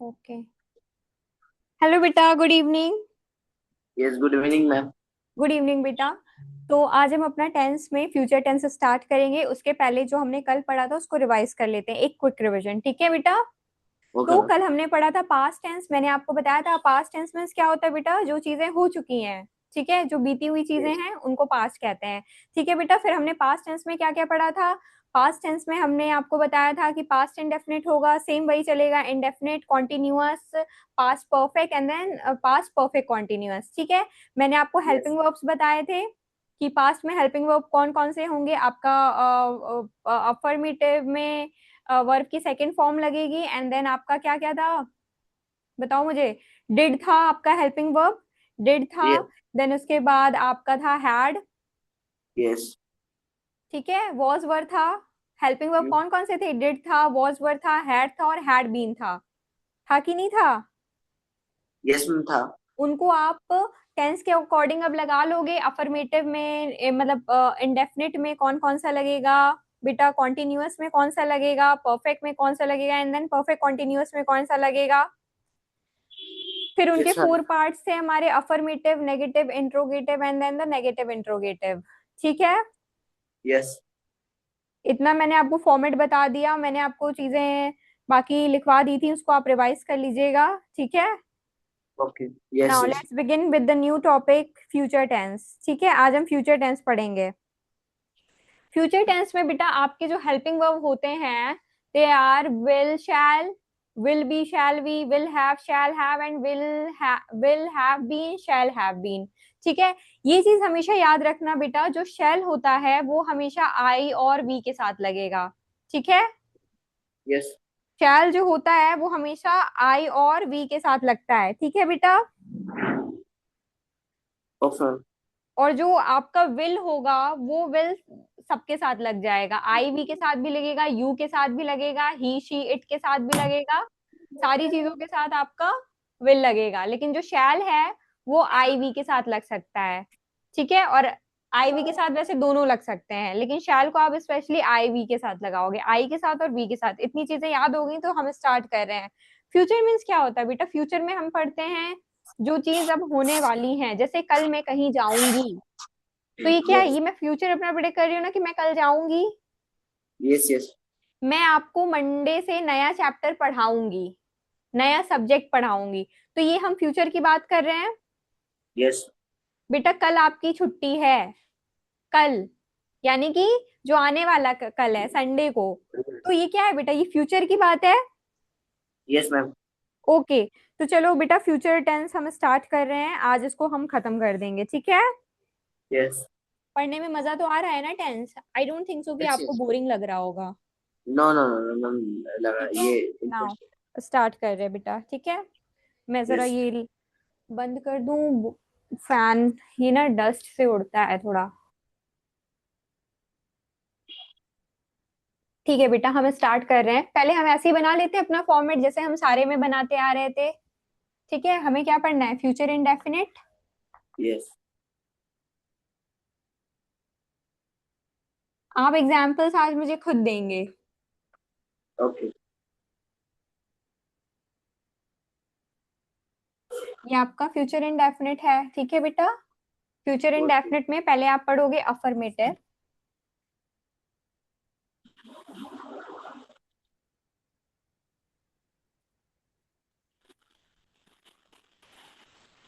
Okay. Hello बेटा, good evening. Yes, good evening ma'am. Good evening बेटा। तो आज हम अपना टेंस में फ्यूचर टेंस स्टार्ट करेंगे। उसके पहले जो हमने कल पढ़ा था उसको रिवाइज कर लेते हैं, एक क्विक रिवीजन, ठीक है बेटा। ओके तो मैम। कल हमने पढ़ा था पास्ट टेंस। मैंने आपको बताया था पास्ट टेंस में क्या होता है बेटा, जो चीजें हो चुकी हैं, ठीक है, जो बीती हुई चीजें यस हैं उनको पास्ट कहते हैं। ठीक है बेटा, फिर हमने पास्ट टेंस में क्या क्या पढ़ा था। पास्ट टेंस में हमने आपको बताया था कि पास्ट इंडेफिनिट होगा, सेम वही चलेगा, indefinite, continuous, past perfect and then past perfect continuous. ठीक है। मैंने आपको यस हेल्पिंग वर्ब्स बताए थे कि पास्ट में हेल्पिंग वर्ब कौन कौन से होंगे। आपका अफर्मेटिव में वर्ब की सेकंड फॉर्म लगेगी एंड देन आपका क्या क्या था, बताओ मुझे। डिड था आपका हेल्पिंग वर्ब, डिड था। यस देन उसके बाद आपका था हैड, यस ठीक है। वॉज वर था। हेल्पिंग वर्ब कौन कौन से थे, डिड था, वॉज वर था, हैड था और हैड बीन था कि नहीं था। यस मैम था। उनको आप टेंस के अकॉर्डिंग अब लगा लोगे। अफर्मेटिव में मतलब इंडेफिनिट में कौन कौन सा लगेगा बेटा, कॉन्टिन्यूअस में कौन सा लगेगा, परफेक्ट में कौन सा लगेगा एंड देन परफेक्ट कॉन्टिन्यूअस में कौन सा लगेगा। फिर उनके यस मैम। फोर पार्ट्स थे हमारे, affirmative, negative, interrogative and then the negative interrogative. ठीक है। यस इतना मैंने आपको फॉर्मेट बता दिया, मैंने आपको चीजें बाकी लिखवा दी थी, उसको आप रिवाइज कर लीजिएगा। ठीक है। Okay. Yes now yes let's begin with the new topic, future tense. ठीक है, आज हम फ्यूचर टेंस पढ़ेंगे। फ्यूचर टेंस में बेटा आपके जो हेल्पिंग वर्ब होते हैं, they are will, shall, will be, shall be, will have, shall have and will have been, shall have been. ठीक है। ये चीज हमेशा याद रखना बेटा, जो शैल होता है वो हमेशा आई और वी के साथ लगेगा। ठीक है। यस। शैल जो होता है वो हमेशा आई और वी के साथ लगता है, ठीक है बेटा। Okay ma'am. और जो आपका विल होगा वो विल सबके साथ लग जाएगा, आई वी के साथ भी लगेगा, यू के साथ भी लगेगा, ही शी इट के साथ भी लगेगा, सारी चीजों के साथ आपका विल लगेगा। लेकिन जो शैल है वो आई वी के साथ लग सकता है, ठीक है। और आई वी के साथ वैसे दोनों लग सकते हैं, लेकिन शैल को आप स्पेशली आई वी के साथ लगाओगे, आई के साथ और वी के साथ। इतनी चीजें याद हो गई तो हम स्टार्ट कर रहे हैं। फ्यूचर मीन्स क्या होता है बेटा, फ्यूचर में हम पढ़ते हैं जो चीज अब होने वाली है। जैसे कल मैं कहीं जाऊंगी, तो ये क्या है, यस ये मैं फ्यूचर अपना प्रेडिक्ट कर रही हूँ ना कि मैं कल जाऊंगी। यस यस मैं आपको मंडे से नया चैप्टर पढ़ाऊंगी, नया सब्जेक्ट पढ़ाऊंगी, तो ये हम फ्यूचर की बात कर रहे हैं। यस बेटा कल आपकी छुट्टी है, कल यानी कि जो आने वाला कल है, संडे को। तो ये क्या है बेटा, ये फ्यूचर की बात है। Yes ma'am. ओके। तो चलो बेटा, फ्यूचर टेंस हम स्टार्ट कर रहे हैं, आज इसको हम खत्म कर देंगे, ठीक है। यस पढ़ने में मजा तो आ रहा है ना tense, I don't think so कि यस आपको यस। बोरिंग लग रहा होगा। नो नो नो मैम, लगा ठीक है। ये नाउ इंटरेस्ट। स्टार्ट कर रहे हैं बेटा, ठीक है। मैं जरा यस ये बंद कर दूं फैन, ये ना डस्ट से उड़ता है थोड़ा। ठीक है बेटा, हम स्टार्ट कर रहे हैं। पहले हम ऐसे ही बना लेते हैं अपना फॉर्मेट जैसे हम सारे में बनाते आ रहे थे। ठीक है, हमें क्या पढ़ना है, फ्यूचर इंडेफिनिट। यस। आप एग्जाम्पल्स आज मुझे खुद देंगे। ओके ये आपका फ्यूचर इंडेफिनिट है, ठीक है बेटा। Future okay. इंडेफिनिट में पहले आप पढ़ोगे अफर्मेटिव,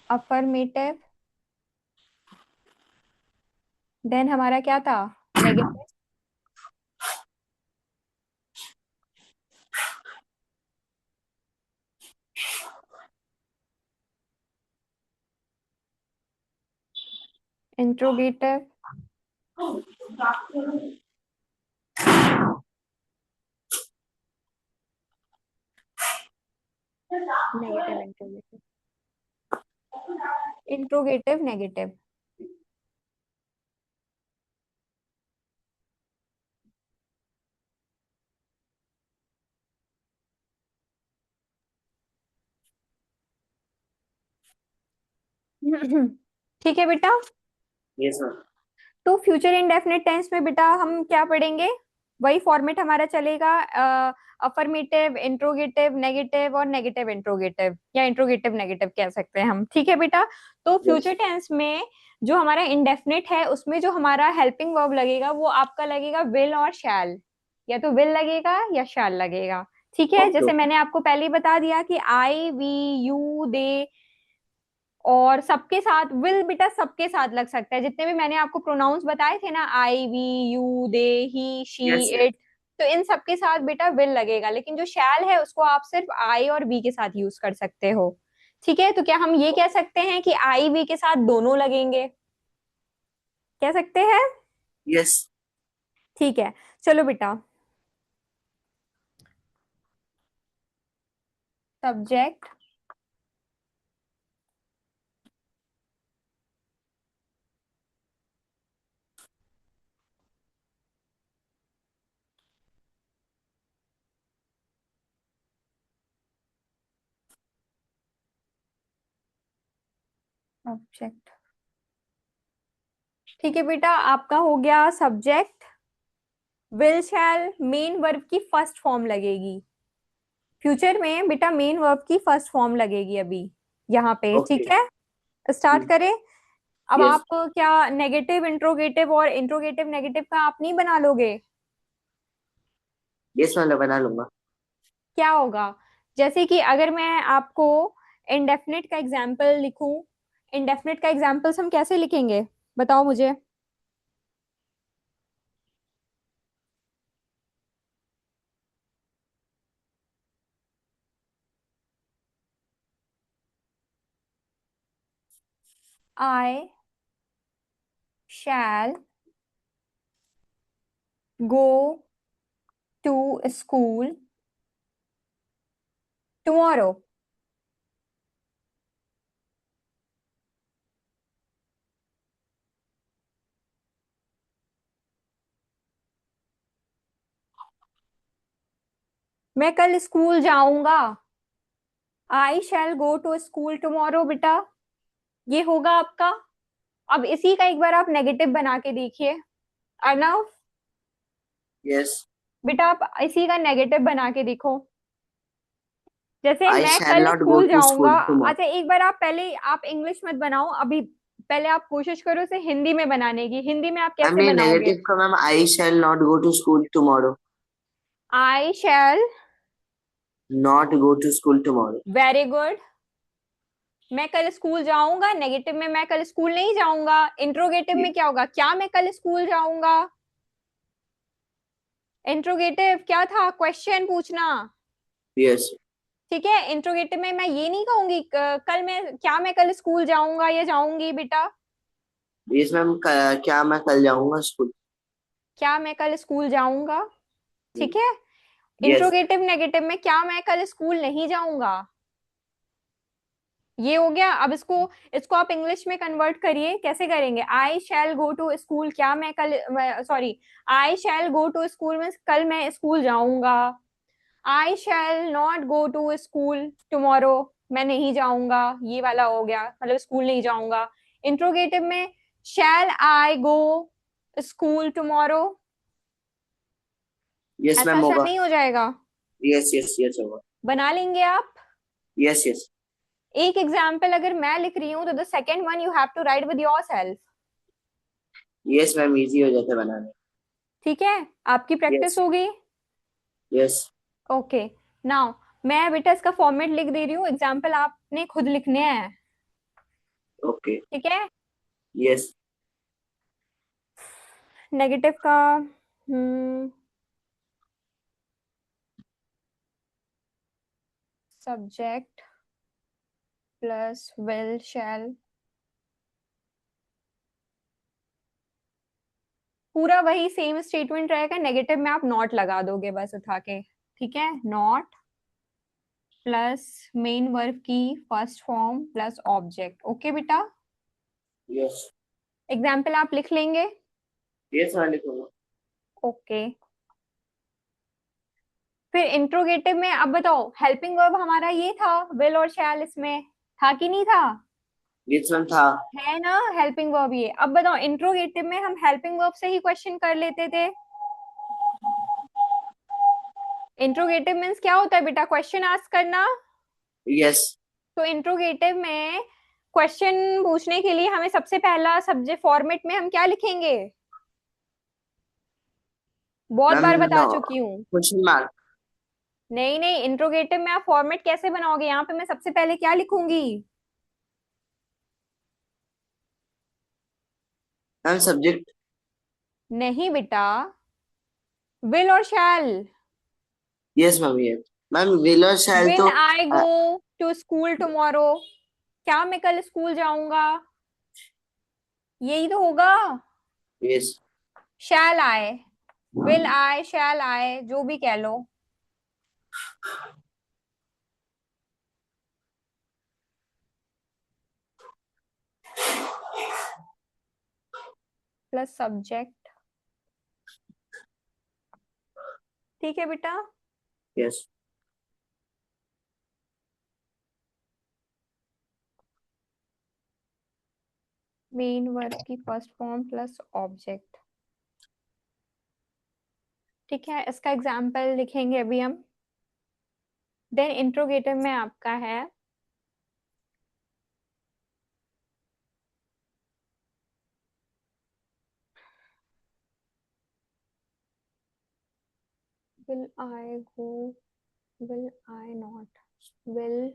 अफर्मेटिव। देन हमारा क्या था, negative, interrogative, negative, interrogative, interrogative, negative. ठीक है बेटा। Yes ma'am. तो फ्यूचर इंडेफिनिट टेंस में बेटा हम क्या पढ़ेंगे, वही फॉर्मेट हमारा चलेगा, अफर्मेटिव, इंट्रोगेटिव, नेगेटिव और नेगेटिव इंट्रोगेटिव, या इंट्रोगेटिव नेगेटिव कह सकते हैं हम। ठीक है बेटा। तो फ्यूचर Yes. टेंस में जो हमारा इंडेफिनिट है उसमें जो हमारा हेल्पिंग वर्ब लगेगा वो आपका लगेगा विल और शैल, या तो विल लगेगा या शैल लगेगा। ठीक है, Okay. जैसे Okay. मैंने आपको पहले ही बता दिया कि आई, वी, यू, दे, और सबके साथ विल बेटा सबके साथ लग सकता है, जितने भी मैंने आपको प्रोनाउंस बताए थे ना, I, we, you, they, he, she, Yes. Yes. It, तो इन सबके साथ बेटा विल लगेगा, लेकिन जो शैल है उसको आप सिर्फ आई और वी के साथ यूज कर सकते हो। ठीक है, तो क्या हम ये कह सकते हैं कि आई वी के साथ दोनों लगेंगे? कह सकते हैं। Yes. ठीक है, चलो बेटा। Subject, object. ठीक है बेटा, आपका हो गया subject. Will shell main verb की फर्स्ट फॉर्म लगेगी। फ्यूचर में बेटा मेन वर्ब की फर्स्ट फॉर्म लगेगी अभी यहाँ पे। ठीक Okay. है, स्टार्ट करें। अब Yes. आप क्या नेगेटिव इंट्रोगेटिव और इंट्रोगेटिव नेगेटिव का आप नहीं बना लोगे? Yes, मैं बना लूंगा. क्या होगा? जैसे कि अगर मैं आपको इंडेफिनिट का एग्जाम्पल लिखूं, इंडेफिनिट का एग्जाम्पल्स हम कैसे लिखेंगे बताओ मुझे। आई shall go to school tomorrow. मैं कल स्कूल जाऊंगा। I shall go to school tomorrow बेटा, ये होगा आपका। अब इसी का एक बार आप नेगेटिव बना के देखिए अर्नव। Yes. बेटा आप इसी का नेगेटिव बना के देखो, जैसे I मैं shall कल not go स्कूल to जाऊंगा। school tomorrow. अच्छा एक बार आप पहले, आप इंग्लिश मत बनाओ अभी, पहले आप कोशिश करो इसे हिंदी में बनाने की। हिंदी में आप मैम कैसे ये बनाओगे? नेगेटिव का ma'am I shall not go to school tomorrow. I shall, Not go to school tomorrow. Very good. मैं कल स्कूल जाऊंगा, नेगेटिव में मैं कल स्कूल नहीं जाऊंगा। इंट्रोगेटिव में Ye- क्या होगा? क्या मैं कल स्कूल जाऊंगा? इंट्रोगेटिव क्या था? क्वेश्चन पूछना। Yes. ठीक है, इंट्रोगेटिव में मैं ये नहीं कहूंगी कल मैं, क्या मैं कल स्कूल जाऊंगा या जाऊंगी बेटा? Yes मैम क्या मैं कल जाऊंगा स्कूल. क्या मैं कल स्कूल जाऊंगा। ठीक है। Yes. इंट्रोगेटिव नेगेटिव में क्या मैं कल स्कूल नहीं जाऊंगा, ये हो गया। अब इसको इसको आप इंग्लिश में कन्वर्ट करिए, कैसे करेंगे? आई शैल गो टू स्कूल, क्या मैं कल, sorry, I shall go to school means कल मैं स्कूल जाऊंगा। I shall not go to school tomorrow, मैं नहीं जाऊंगा, ये वाला हो गया, मतलब स्कूल नहीं जाऊंगा। इंट्रोगेटिव में शैल आई गो स्कूल टुमारो, Yes ऐसा मैम शायद होगा. नहीं हो जाएगा? Yes yes yes होगा. बना लेंगे आप? Yes yes. एक एग्जाम्पल अगर मैं लिख रही हूँ तो the second one you have to write with yourself. Yes ma'am easy हो जाता है बनाने. ठीक है, आपकी प्रैक्टिस Yes. होगी। Yes. ओके, नाउ मैं बेटा इसका फॉर्मेट लिख दे रही हूँ, एग्जाम्पल आपने खुद लिखने हैं। Okay. ठीक है, Yes. नेगेटिव का सब्जेक्ट प्लस विल शैल, पूरा वही सेम स्टेटमेंट रहेगा, नेगेटिव में आप नॉट लगा दोगे बस उठा के। ठीक है, नॉट प्लस मेन वर्ब की first form plus object. Okay बेटा, Yes. एग्जाम्पल आप लिख लेंगे। Yes मैं लिखूंगा. ओके, फिर इंट्रोगेटिव में अब बताओ, हेल्पिंग वर्ब हमारा ये था विल और शैल, इसमें था कि नहीं था? Yes मैम था. है ना हेल्पिंग वर्ब ये। अब बताओ इंट्रोगेटिव में हम हेल्पिंग वर्ब से ही क्वेश्चन कर लेते थे। इंट्रोगेटिव मीन्स क्या होता है बेटा? क्वेश्चन आस्क करना। यस तो इंट्रोगेटिव में क्वेश्चन पूछने के लिए हमें सबसे पहला सब्जेक्ट फॉर्मेट में हम क्या लिखेंगे? बहुत मैम। बार बता नो, चुकी हूँ। Question mark. नहीं नहीं, इंट्रोगेटिव में आप फॉर्मेट कैसे बनाओगे? यहाँ पे मैं सबसे पहले क्या लिखूंगी? Ma'am subject. नहीं बेटा, विल और shall. Yes ma'am, yes. Ma'am will और शैल विल तो। I go to school tomorrow? क्या मैं कल स्कूल जाऊंगा? यही तो होगा। यस। शैल आए, विल आए, शैल आए, जो भी कह लो। Plus subject. ठीक है बेटा। यस। मेन वर्ब की फर्स्ट फॉर्म प्लस ऑब्जेक्ट। ठीक है, इसका एग्जाम्पल लिखेंगे अभी हम। देन इंट्रोगेटिव में आपका है will I go, will I not, will,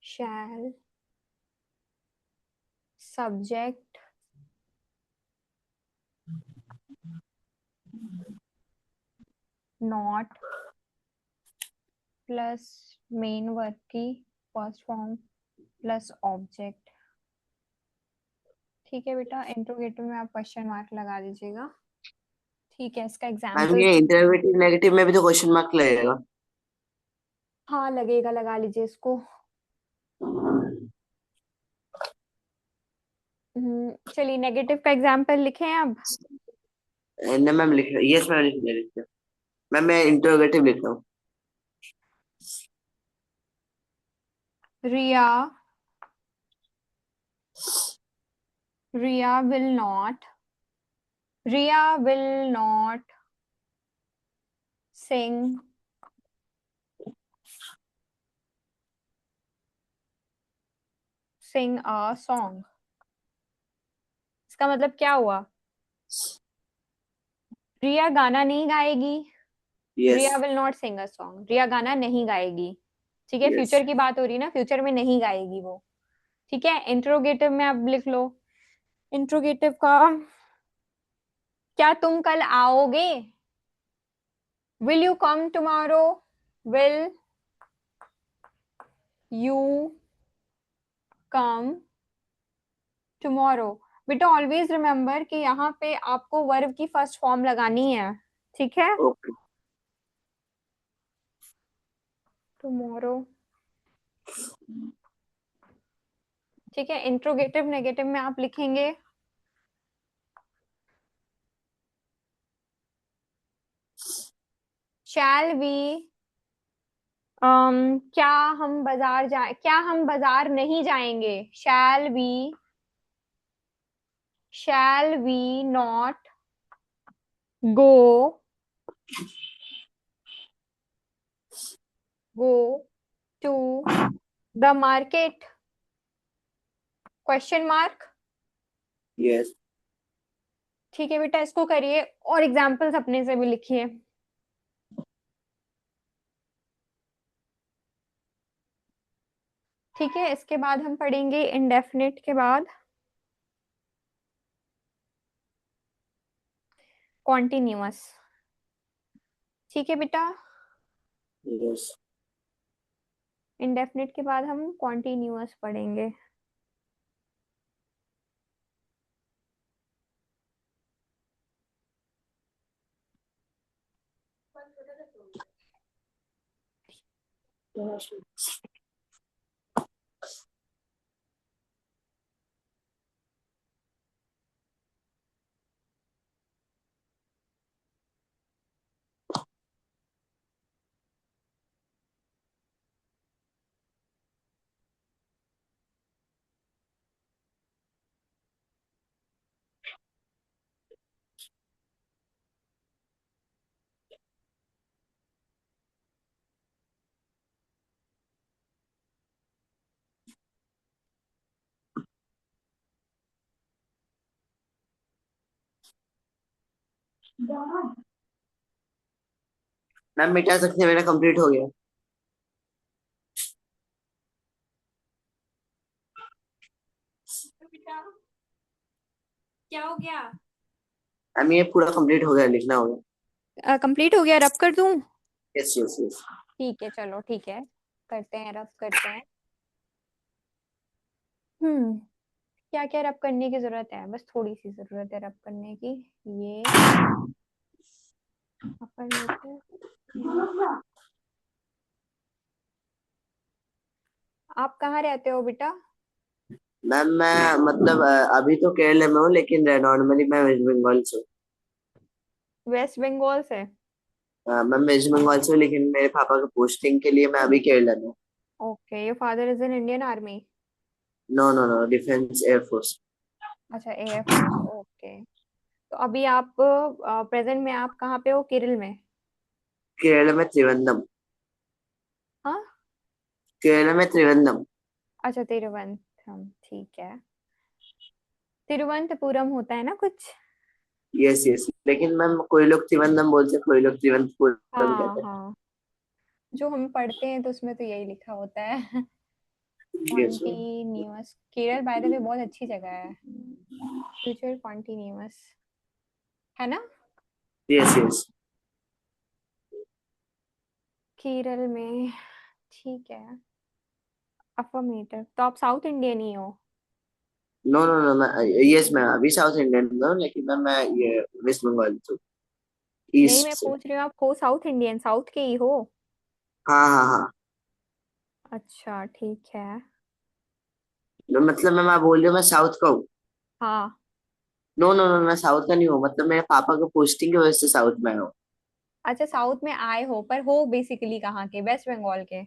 shall, subject, not, plus main verb की फर्स्ट फॉर्म प्लस ऑब्जेक्ट। ठीक है बेटा, इंट्रोगेटिव में आप क्वेश्चन मार्क लगा दीजिएगा। ठीक है, इसका मैम एग्जाम्पल। ये इंटरवेटिव नेगेटिव में भी तो क्वेश्चन मार्क लगेगा। हाँ लगेगा, लगा लीजिए इसको। चलिए, नेगेटिव का एग्जाम्पल लिखें अब। नहीं मैम, लिख रहा। यस मैम, लिख रहा। मैम मैं इंटरोगेटिव लिख रहा हूँ। Riya, Riya will not, Riya will not sing, sing a song. इसका मतलब क्या हुआ? रिया गाना नहीं गाएगी। Yes. Riya will not sing a song, Riya गाना नहीं गाएगी। ठीक है, यस। फ्यूचर की बात हो रही है ना, फ्यूचर में नहीं गाएगी वो। ठीक है, इंट्रोगेटिव में आप लिख लो। इंट्रोगेटिव का, क्या तुम कल आओगे? Will you come tomorrow? Will you come tomorrow? बेटा ऑलवेज रिमेम्बर कि यहाँ पे आपको वर्ब की फर्स्ट फॉर्म लगानी है। ठीक है, ओके। टुमारो। ठीक है, इंट्रोगेटिव नेगेटिव में आप लिखेंगे शैल वी, क्या हम बाजार जाए, क्या हम बाजार नहीं जाएंगे? Shall we not go, go to the market? Question mark. Yes. ठीक है बेटा, इसको करिए और एग्जाम्पल्स अपने से भी लिखिए। ठीक है, इसके बाद हम पढ़ेंगे इंडेफिनिट के बाद कॉन्टिन्यूअस। ठीक है बेटा, यस। इंडेफिनिट के बाद हम कॉन्टिन्यूअस पढ़ेंगे। मैम मिटा सकते हैं, मेरा कंप्लीट हो गया। बेटा क्या हो गया? मैम ये पूरा कंप्लीट हो गया, लिखना होगा। कंप्लीट हो गया, रब कर दूं? Yes yes yes. ठीक है, चलो ठीक है, करते हैं, रब करते हैं। हम्म। क्या क्या रब करने की जरूरत है? बस थोड़ी सी जरूरत है रब करने की। ये अपर लेते हैं। आप कहाँ रहते हो बेटा? मैम मैं मतलब अभी तो केरला में हूँ, लेकिन नॉर्मली मैं वेस्ट बंगाल से हूँ। वेस्ट बंगाल से? मैम वेस्ट बंगाल से हूँ, लेकिन मेरे पापा के पोस्टिंग के लिए मैं अभी केरला में हूँ। Okay, your father is in Indian army? No no no, defence air force. अच्छा, एयरफोर्स, ओके। तो अभी आप प्रेजेंट में आप कहाँ पे हो, केरल में? केरला में त्रिवेंद्रम। हाँ। केरला में त्रिवेंद्रम। अच्छा, तिरुवनंतपुरम, ठीक है। तिरुवनंतपुरम होता है ना कुछ? यस यस, लेकिन मैम कोई लोग त्रिवेंद्रम बोलते हैं, कोई लोग तिरुवनंतपुरम हाँ कहते हैं। हाँ, जो हम पढ़ते हैं तो उसमें तो यही लिखा होता है। Yes continuous, Kerala by the way बहुत अच्छी जगह है। फ्यूचर कॉन्टिन्यूअस, है ना? Yes yes. केरल में, ठीक है। अफर्मेटिव, तो आप साउथ इंडियन ही हो? नो नो नो, मैं यस मैं अभी साउथ इंडियन में हूँ, लेकिन मैं ये वेस्ट बंगाल से, नहीं, ईस्ट मैं से। पूछ रही हूँ आप हो साउथ इंडियन, साउथ के ही हो? हाँ हाँ हाँ। अच्छा, ठीक है। मतलब मैं बोल रही हूँ मैं साउथ का हूँ। हाँ। नो नो नो, मैं साउथ का नहीं हूँ, मतलब मेरे पापा के पोस्टिंग की वजह से साउथ में हूँ। अच्छा, साउथ में आए हो, पर हो बेसिकली कहाँ के, वेस्ट बंगाल के?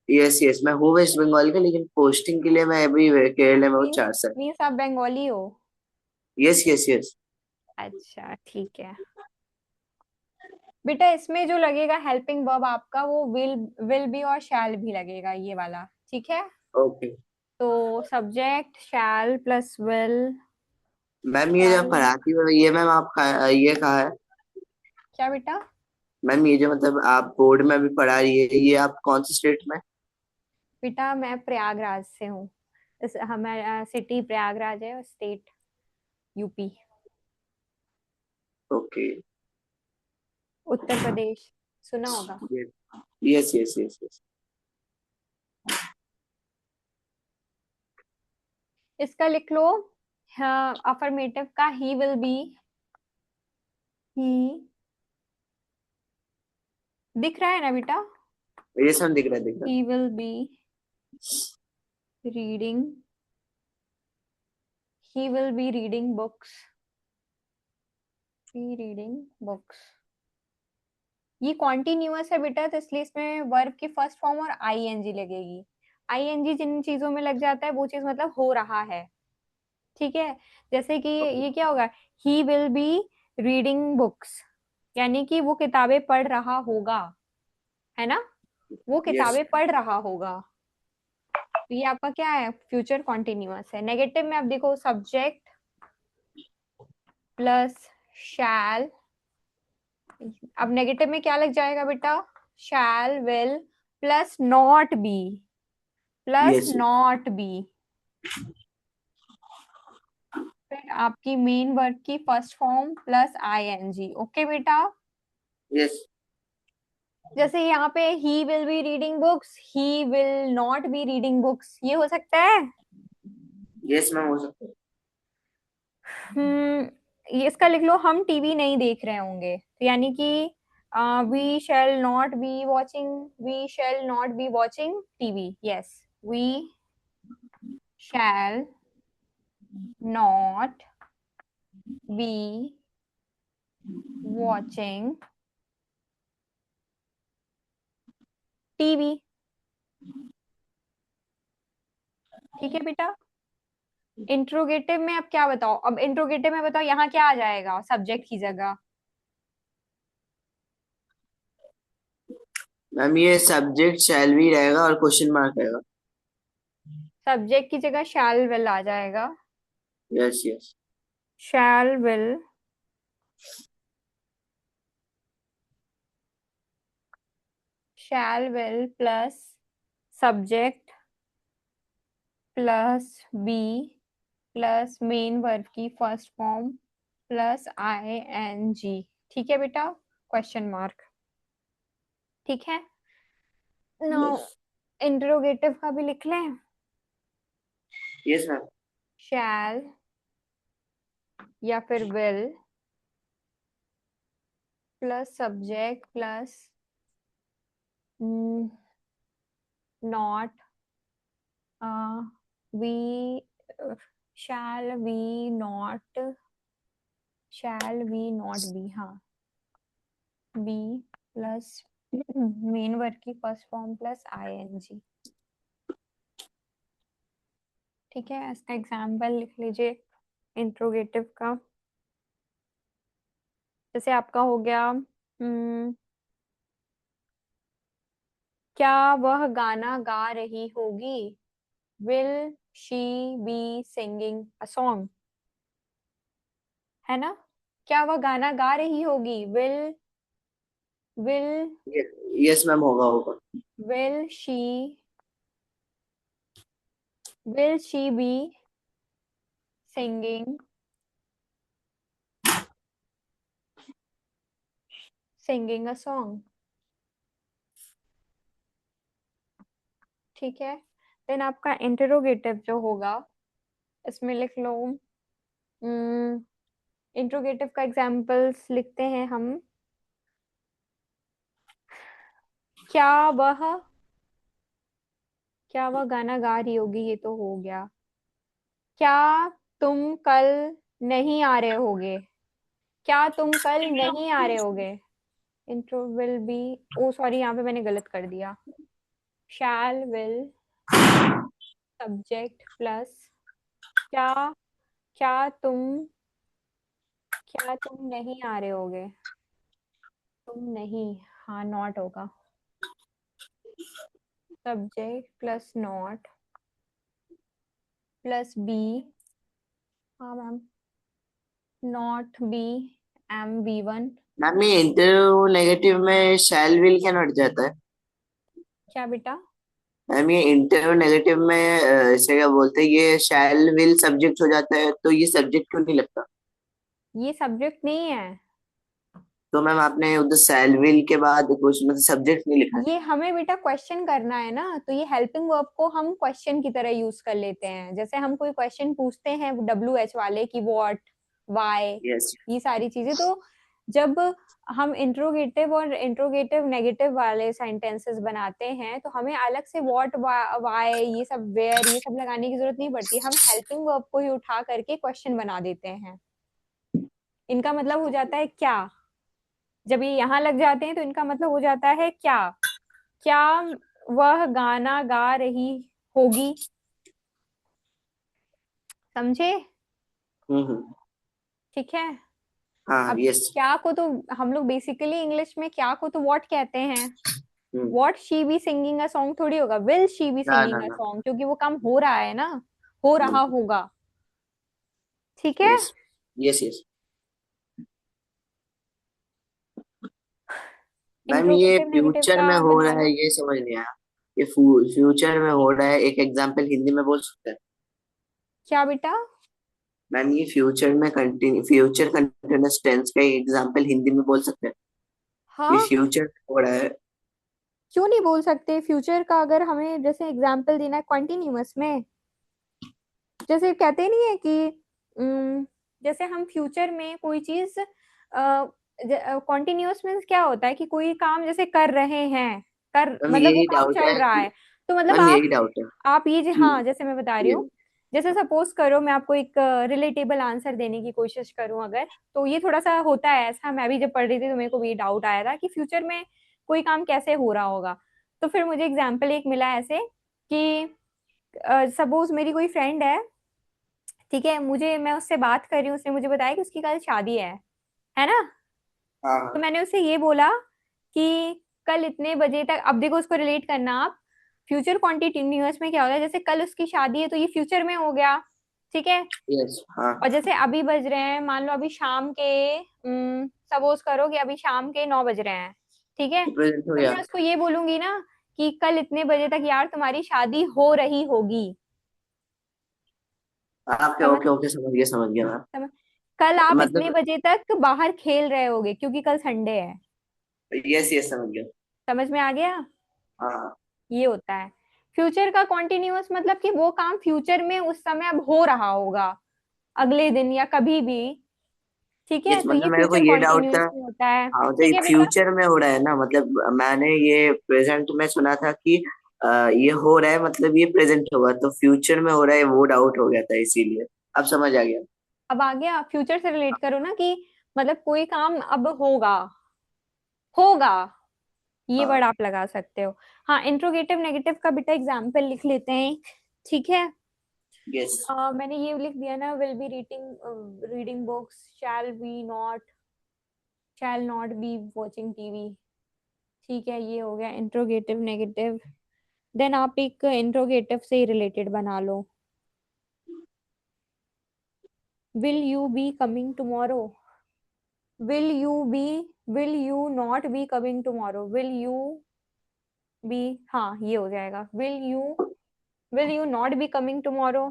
यस यस, मैं हूँ वेस्ट बंगाल का, लेकिन पोस्टिंग के लिए मैं अभी केरला में हूँ मीन्स 4 साल। मीन्स आप बंगाली हो? Yes yes yes. अच्छा, ठीक है। बेटा इसमें जो लगेगा हेल्पिंग वर्ब आपका, वो विल बी और शैल भी लगेगा, ये वाला, ठीक है? ओके। तो subject shell plus will. Ma'am ये जो शैल। पढ़ाती हो, ये मैम आप ये कहा है? क्या बेटा? मैम ये जो मतलब आप बोर्ड में अभी पढ़ा रही है, ये आप कौन सी स्टेट में? बेटा मैं प्रयागराज से हूँ। इस हमारा सिटी प्रयागराज है और state UP. Okay. Uttar Pradesh, सुना होगा। Yes yes yes yes. इसका लिख लो। हाँ, अफर्मेटिव का ही विल बी। ही दिख रहा है ना बेटा? ये सब दिख रहा है, दिख रहा है। He will be reading, he will be reading books, be reading books. ये कॉन्टिन्यूअस है बेटा, तो इसलिए इसमें वर्ब की फर्स्ट फॉर्म और आईएनजी लगेगी। आईएनजी जिन चीजों में लग जाता है वो चीज मतलब हो रहा है, ठीक है? जैसे कि ओके। ये क्या होगा, ही विल बी रीडिंग बुक्स, यानी कि वो किताबें पढ़ रहा होगा, है ना? वो यस। किताबें पढ़ रहा होगा। तो ये आपका क्या है, फ्यूचर कॉन्टिन्यूअस है। नेगेटिव में आप देखो, सब्जेक्ट प्लस शैल। अब नेगेटिव में क्या लग जाएगा बेटा? Shall will plus not be, plus yes not be. फिर आपकी मेन वर्ब की first form plus ING, okay बेटा? यस जैसे यहाँ पे he will be reading books, he will not be reading books, ये हो सकता है। यस मैम, हो सकता है। ये इसका लिख लो, हम टीवी नहीं देख रहे होंगे, तो यानी कि we shall not be watching, we shall not be watching TV, yes, we shall not be watching TV, ठीक है बेटा? इंट्रोगेटिव में अब क्या बताओ, अब इंट्रोगेटिव में बताओ यहाँ क्या आ जाएगा सब्जेक्ट की जगह? मैम ये सब्जेक्ट शैल भी रहेगा और क्वेश्चन मार्क रहेगा। सब्जेक्ट की जगह शैल विल आ जाएगा। Yes yes. Shall will shall will plus subject plus be plus main verb की first form plus I N G. ठीक है बेटा, क्वेश्चन मार्क। ठीक है, नाउ यस। इंटरोगेटिव का भी लिख लें। Yes ma'am. शैल या फिर will plus subject plus not we shall we not be, हाँ बी प्लस मेन वर्ब की first form plus I N G. ठीक है, इसका एग्जाम्पल लिख लीजिए इंट्रोगेटिव का। जैसे आपका हो गया क्या वह गाना गा रही होगी, will she be singing a song, है ना। क्या वह गाना गा रही होगी, विल यस मैम, होगा होगा। Will she be singing a song. ठीक है, देन आपका इंटरोगेटिव जो होगा इसमें लिख लो, इंट्रोगेटिव का एग्जाम्पल्स लिखते हैं हम। क्या वह गाना गा रही होगी, ये तो हो गया। क्या तुम कल नहीं आ रहे होगे, क्या तुम कल नहीं आ रहे होगे। Intro will be, oh sorry यहाँ पे मैंने गलत कर दिया। शैल विल सब्जेक्ट प्लस क्या क्या तुम नहीं आ रहे होगे, तुम नहीं, हाँ नॉट होगा। Subject plus not plus be, हाँ ma'am not be M V one. Ma'am ये इंटरव्यू नेगेटिव में शैल विल क्या हट जाता है? क्या बेटा? मैम ये इंटरव्यू नेगेटिव में इसे क्या बोलते हैं, ये शैल विल सब्जेक्ट हो जाता है, तो ये सब्जेक्ट क्यों नहीं लगता? ये सब्जेक्ट नहीं है, तो मैम आपने उधर शैल विल के बाद कुछ मतलब सब्जेक्ट नहीं लिखा है। ये हमें बेटा क्वेश्चन करना है ना, तो ये हेल्पिंग वर्ब को हम क्वेश्चन की तरह यूज कर लेते हैं। जैसे हम कोई क्वेश्चन पूछते हैं डब्ल्यू एच वाले की व्हाट वाई, यस। ये सारी चीजें, तो जब हम इंट्रोगेटिव और इंट्रोगेटिव नेगेटिव वाले सेंटेंसेस बनाते हैं तो हमें अलग से व्हाट वाई ये सब वेयर ये सब लगाने की जरूरत नहीं पड़ती। हम हेल्पिंग वर्ब को ही उठा करके क्वेश्चन बना देते हैं। इनका मतलब हो जाता है क्या, जब ये यहाँ लग जाते हैं तो इनका मतलब हो जाता है क्या। क्या वह गाना गा रही होगी, समझे? हम्म। ठीक है, हाँ अब यस। क्या को तो हम लोग बेसिकली इंग्लिश में क्या को तो व्हाट कहते हैं। Hmm. What she be singing a song थोड़ी होगा, विल शी बी ना सिंगिंग ना अ ना। सॉन्ग, क्योंकि वो काम हो रहा है ना, हो रहा होगा। ठीक है, यस यस यस। मैम ये इंट्रोगेटिव नेगेटिव फ्यूचर का में हो बना रहा है, लो। ये समझ नहीं आया। ये फ्यूचर में हो रहा है, एक एग्जांपल हिंदी में बोल सकते हैं? क्या बेटा? मैम ये फ्यूचर कंटिन्यूअस टेंस का एक एग्जांपल हिंदी में बोल सकते हैं? ये हाँ, फ्यूचर हो रहा है। क्यों नहीं बोल सकते। फ्यूचर का अगर हमें जैसे एग्जाम्पल देना है कॉन्टिन्यूअस में, जैसे कहते नहीं है कि जैसे हम फ्यूचर में कोई चीज कॉन्टिन्यूअस मीन्स क्या होता है कि कोई काम जैसे कर रहे हैं, कर मैम मतलब वो यही काम डाउट चल है रहा कि है, तो मतलब मैम यही डाउट है आप ये कि हाँ जैसे मैं बता रही ये हूँ, जैसे सपोज करो मैं आपको एक रिलेटेबल आंसर देने की कोशिश करूं अगर, तो ये थोड़ा सा होता है ऐसा। मैं भी जब पढ़ रही थी तो मेरे को भी डाउट आया था कि फ्यूचर में कोई काम कैसे हो रहा होगा। तो फिर मुझे एग्जाम्पल एक मिला ऐसे कि सपोज मेरी कोई फ्रेंड है, ठीक है, मैं उससे बात कर रही हूँ, उसने मुझे बताया कि उसकी कल शादी है ना। हाँ तो हाँ। मैंने उससे ये बोला कि कल इतने बजे तक, अब देखो उसको रिलेट करना आप, फ्यूचर कॉन्टिन्यूअस में क्या होता है, जैसे कल उसकी शादी है तो ये फ्यूचर में हो गया, ठीक है। यस हाँ। और जैसे अभी बज रहे हैं, मान लो अभी शाम के सपोज करो कि अभी शाम के 9 बज रहे हैं, ठीक है, प्रेजेंट हो तो गया। मैं उसको ये बोलूंगी ना कि कल इतने बजे तक यार तुम्हारी शादी हो रही होगी। ओके समझ ओके ओके, समझ गया मैं। समझ कल आप इतने मतलब बजे तक बाहर खेल रहे होगे क्योंकि कल संडे है। यस यस, समझ गया। समझ में आ गया। हाँ। ये होता है फ्यूचर का कॉन्टिन्यूअस, मतलब कि वो काम फ्यूचर में उस समय अब हो रहा होगा, अगले दिन या कभी भी। ठीक है, यस, तो ये मतलब मेरे को फ्यूचर ये डाउट था। कॉन्टिन्यूअस में होता है। हाँ, तो ये ठीक है बेटा। फ्यूचर में हो रहा है ना, मतलब मैंने ये प्रेजेंट में सुना था कि ये हो रहा है, मतलब ये प्रेजेंट होगा, तो फ्यूचर में हो रहा है वो डाउट हो गया था, इसीलिए अब समझ आ गया। अब आ गया, फ्यूचर से रिलेट करो ना कि मतलब कोई काम अब होगा, होगा, ये वर्ड हाँ। आप लगा सकते हो। हाँ, इंट्रोगेटिव नेगेटिव का बेटा एग्जाम्पल लिख लेते हैं। ठीक है, यस। मैंने ये लिख दिया ना, will be reading reading books, shell not be watching TV. ठीक है, ये हो गया इंट्रोगेटिव नेगेटिव। देन आप एक इंट्रोगेटिव से ही रिलेटेड बना लो। Will you be coming tomorrow, will you be, will you not be coming tomorrow, will you be, हाँ ये हो जाएगा, will you not be coming tomorrow,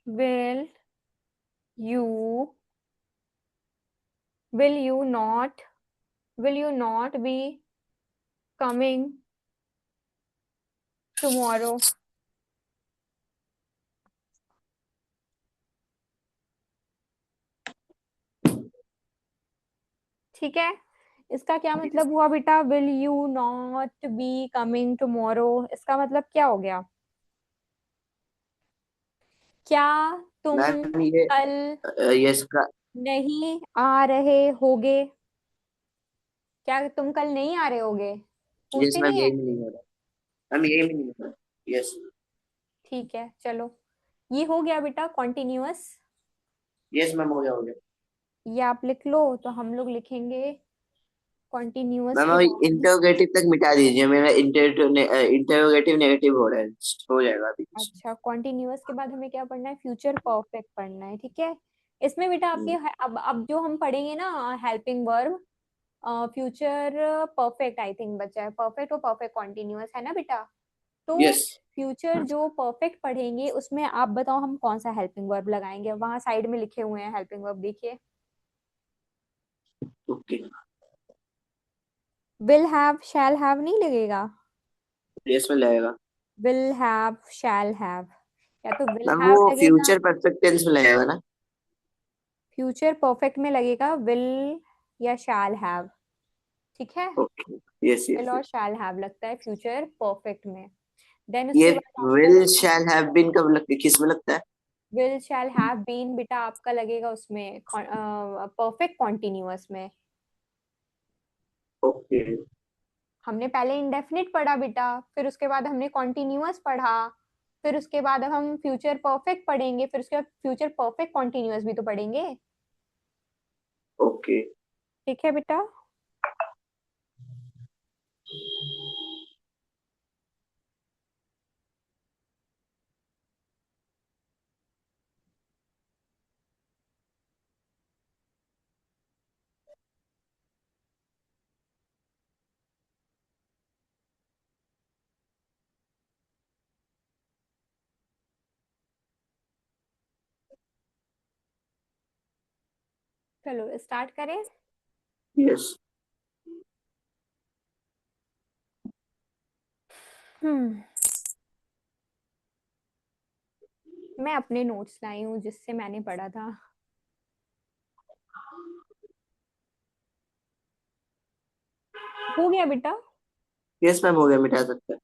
will you, will you not, will you not be coming tomorrow. ठीक है, इसका क्या मतलब हुआ बेटा, will you not be coming tomorrow, इसका मतलब क्या हो गया, क्या तुम मैम ये कल यस का। नहीं आ रहे होगे, क्या तुम कल नहीं आ रहे होगे, यस पूछते मैम, नहीं है। यही मीनिंग हो रहा है। मैम यही मीनिंग हो रहा है। यस। ठीक है चलो, ये हो गया बेटा कॉन्टिन्यूअस। यस मैम, हो गया। ये आप लिख लो, तो हम लोग लिखेंगे कॉन्टिन्यूअस मैम के अभी बाद। इंटरोगेटिव तक मिटा दीजिए, मेरा इंटरोगेटिव नेगेटिव हो रहा है, हो जाएगा अभी कुछ। अच्छा, कॉन्टिन्यूअस के बाद हमें क्या पढ़ना है, फ्यूचर परफेक्ट पढ़ना है। ठीक है, इसमें बेटा आपके हम्म। अब जो हम पढ़ेंगे ना, helping verb, future perfect I think बचा है, परफेक्ट और परफेक्ट कॉन्टिन्यूअस है ना बेटा। तो यस। फ्यूचर जो परफेक्ट पढ़ेंगे उसमें आप बताओ हम कौन सा हेल्पिंग वर्ब लगाएंगे, वहां साइड में लिखे हुए हैं हेल्पिंग वर्ब, देखिए। Okay. Will have shall have नहीं लगेगा, यस में लगेगा। विल हैव शैल हैव, या तो विल मैम हैव वो लगेगा, फ्यूचर परफेक्ट टेंस में लगेगा ना? फ्यूचर परफेक्ट में लगेगा विल या शैल हैव। ठीक है, ओके। यस विल यस और यस। शैल हैव लगता है फ्यूचर परफेक्ट में। देन ये उसके बाद विल आपको शैल हैव बीन कब लगता है, किस में लगता है? विल शैल हैव बीन बेटा आपका लगेगा उसमें परफेक्ट कॉन्टिन्यूअस में। ओके हमने पहले इंडेफिनिट पढ़ा बेटा, फिर उसके बाद हमने कॉन्टिन्यूअस पढ़ा, फिर उसके बाद अब हम फ्यूचर परफेक्ट पढ़ेंगे, फिर उसके बाद फ्यूचर परफेक्ट कॉन्टिन्यूअस भी तो पढ़ेंगे। ओके। ठीक है बेटा। चलो स्टार्ट करें। यस। हम्म, मैं अपने नोट्स लाई हूँ जिससे मैंने पढ़ा था। हो गया बेटा। यस मैम, हो गया, मिटा सकते हैं।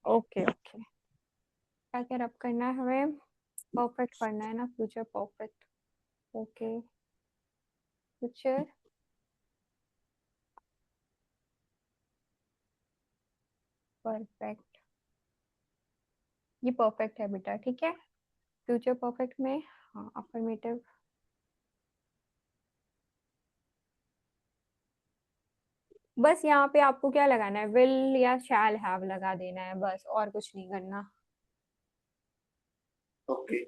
ओके ओके, क्या क्या रब करना है हमें, परफेक्ट पढ़ना है ना, future perfect. Okay, future perfect, ये परफेक्ट है बेटा। ठीक है, फ्यूचर परफेक्ट में हाँ अफर्मेटिव। बस यहाँ पे आपको क्या लगाना है, विल या शैल हैव लगा देना है बस, और कुछ नहीं करना। ओके।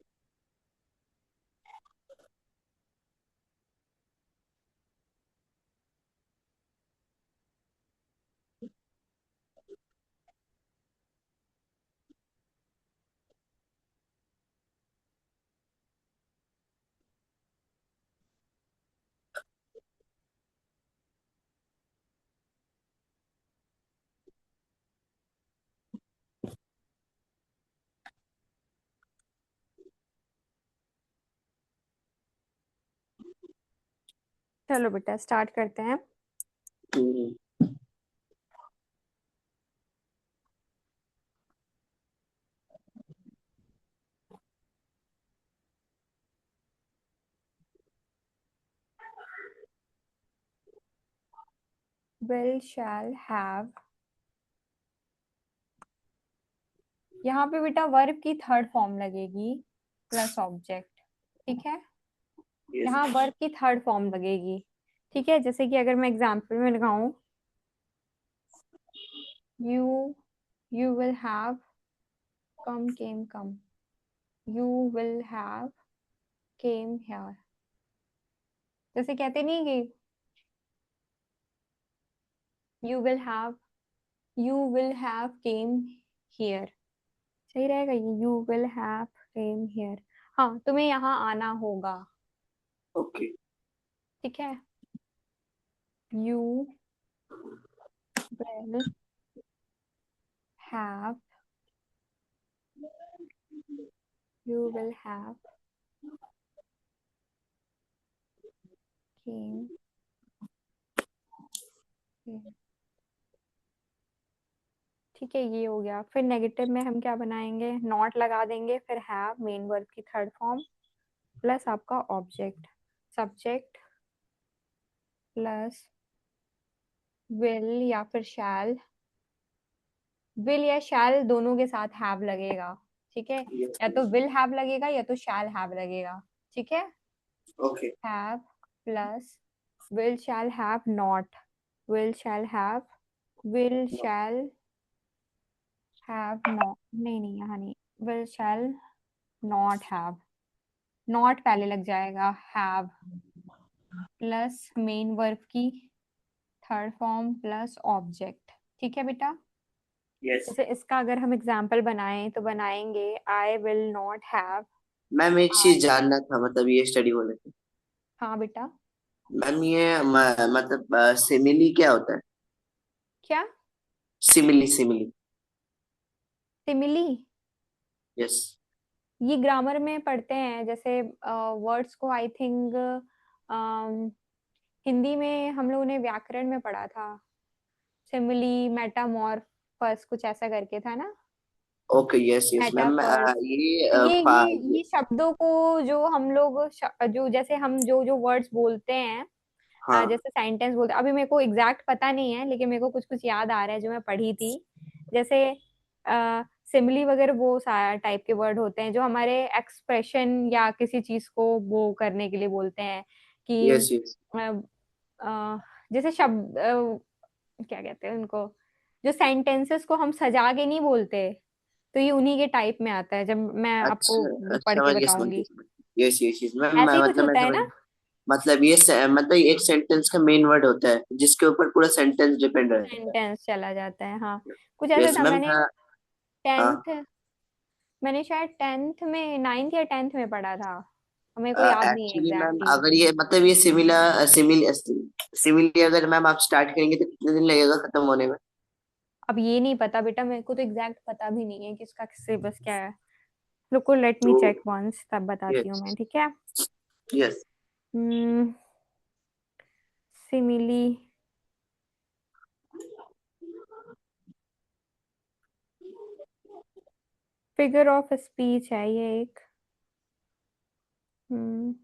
चलो बेटा स्टार्ट करते हैं। हम्म, will shall have, यहाँ पे बेटा वर्ब की थर्ड फॉर्म लगेगी प्लस ऑब्जेक्ट। ठीक है, yes, यहाँ वर्ब की थर्ड फॉर्म लगेगी। ठीक है, जैसे कि अगर मैं एग्जाम्पल में लगाऊं, you you will have come came come, you will have came here. जैसे कहते नहीं कि you will have, you will have came here, सही रहेगा ये, you will have came here. हाँ, तुम्हें यहाँ आना होगा। ओके, ठीक है, you will have, you will have came here. ठीक है, ये हो गया। फिर नेगेटिव में हम क्या बनाएंगे, नॉट लगा देंगे, फिर हैव मेन वर्ब की थर्ड फॉर्म प्लस आपका ऑब्जेक्ट, सब्जेक्ट प्लस विल या फिर शैल, विल या शैल दोनों के साथ हैव लगेगा। ठीक है, yes, या तो yes, विल हैव लगेगा या तो शैल हैव लगेगा। ठीक है, okay, have plus will shall have not, will shall have, will shall have not, नहीं नहीं यहाँ नहीं, will shall not have, not पहले लग जाएगा, हैव प्लस मेन वर्ब की थर्ड फॉर्म प्लस ऑब्जेक्ट। ठीक है बेटा, yes। जैसे इसका अगर हम एग्जाम्पल बनाएं तो बनाएंगे आई विल नॉट हैव। मैम एक चीज जानना था, मतलब ये स्टडी होने थे। हाँ बेटा। मैम ये मतलब सिमिली क्या होता है? क्या? Simile, simile. सिमिली? यस। ये ग्रामर में पढ़ते हैं, जैसे वर्ड्स को आई थिंक हिंदी में हम लोगों ने व्याकरण में पढ़ा था, सिमिली मेटामॉर्फस कुछ ऐसा करके था ना, okay, yes yes ma'am. Metaphors. ये तो ये शब्दों को जो हम लोग जो जैसे हम जो जो वर्ड्स बोलते हैं, हाँ, जैसे सेंटेंस बोलते, अभी मेरे को एग्जैक्ट पता नहीं है लेकिन मेरे को कुछ कुछ याद आ रहा है जो मैं पढ़ी थी। जैसे सिमिली वगैरह वो सारा टाइप के वर्ड होते हैं जो हमारे एक्सप्रेशन या किसी चीज को वो करने के लिए बोलते हैं कि यस यस। अ, जैसे शब्द क्या कहते हैं उनको, जो सेंटेंसेस को हम सजा के नहीं बोलते, तो ये उन्हीं के टाइप में आता है, जब मैं आपको अच्छा, पढ़ के समझ गया समझ बताऊंगी। गया। यस यस यस मैम, ऐसे ही कुछ मतलब मैं होता है समझ। ना, मतलब ये मतलब एक सेंटेंस का मेन वर्ड होता है जिसके ऊपर पूरा सेंटेंस डिपेंड रहता है। सेंटेंस चला जाता है, हाँ। कुछ ऐसा यस था, मैम। मैंने हाँ हाँ। टेंथ, मैंने शायद टेंथ में, नाइन्थ या टेंथ में पढ़ा था, मेरे को याद नहीं है एक्चुअली मैम, एग्जैक्टली। अगर ये मतलब ये सिमिली अगर मैम आप स्टार्ट करेंगे तो कितने दिन लगेगा खत्म होने में? अब ये नहीं पता बेटा, मेरे को तो एग्जैक्ट पता भी नहीं है कि इसका सिलेबस क्या है। रुको, लेट मी तो चेक वंस, तब बताती हूँ मैं। यस ठीक है, yes. Simile, figure of speech है ये एक। हम्म,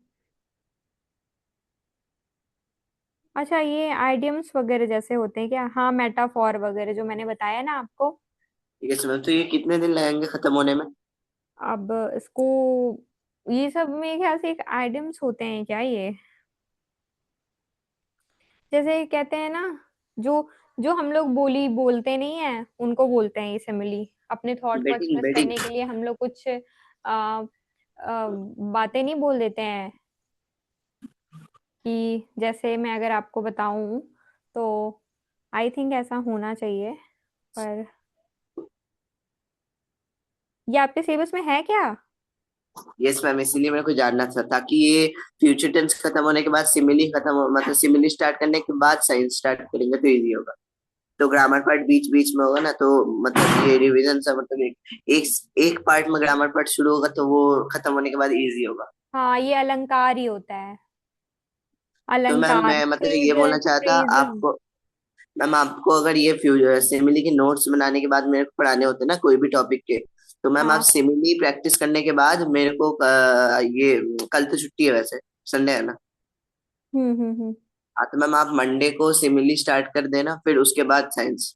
अच्छा, ये आइडियम्स वगैरह जैसे होते हैं क्या? हाँ, मेटाफॉर वगैरह जो मैंने बताया ना आपको। यस मैम, तो ये कितने दिन लगेंगे खत्म होने में? अब इसको, ये सब मेरे ख्याल से एक आइडियम्स होते हैं क्या ये, जैसे कहते हैं ना, जो जो हम लोग बोली बोलते नहीं है उनको बोलते हैं ये सिमिली। अपने थॉट को बेटिंग एक्सप्रेस बेटिंग। करने के लिए हम लोग कुछ बातें नहीं बोल देते हैं, कि जैसे मैं अगर आपको बताऊं तो आई थिंक ऐसा होना चाहिए, पर ये आपके सिलेबस में है क्या? यस मैम, इसीलिए मेरे को जानना था ताकि ये फ्यूचर टेंस खत्म होने के बाद सिमिली खत्म हो, मतलब सिमिली स्टार्ट करने के बाद साइंस स्टार्ट करेंगे तो इजी होगा। तो ग्रामर पार्ट बीच बीच में होगा ना, तो मतलब ये रिवीजन सा, मतलब एक पार्ट में ग्रामर पार्ट शुरू होगा तो वो खत्म होने के बाद इजी होगा। हाँ, ये अलंकार ही होता है। तो मैम अलंकार, मैं मतलब ये बोलना फ्रेजेस, चाहता फ्रेजेस। आपको, मैम आपको अगर ये सिमिली के नोट्स बनाने के बाद मेरे को पढ़ाने होते ना कोई भी टॉपिक के, तो मैम आप हाँ। सिमिली प्रैक्टिस करने के बाद मेरे को ये कल तो छुट्टी है वैसे, संडे है ना। हम्म। हाँ तो मैम आप मंडे को सिमिली स्टार्ट कर देना, फिर उसके बाद साइंस।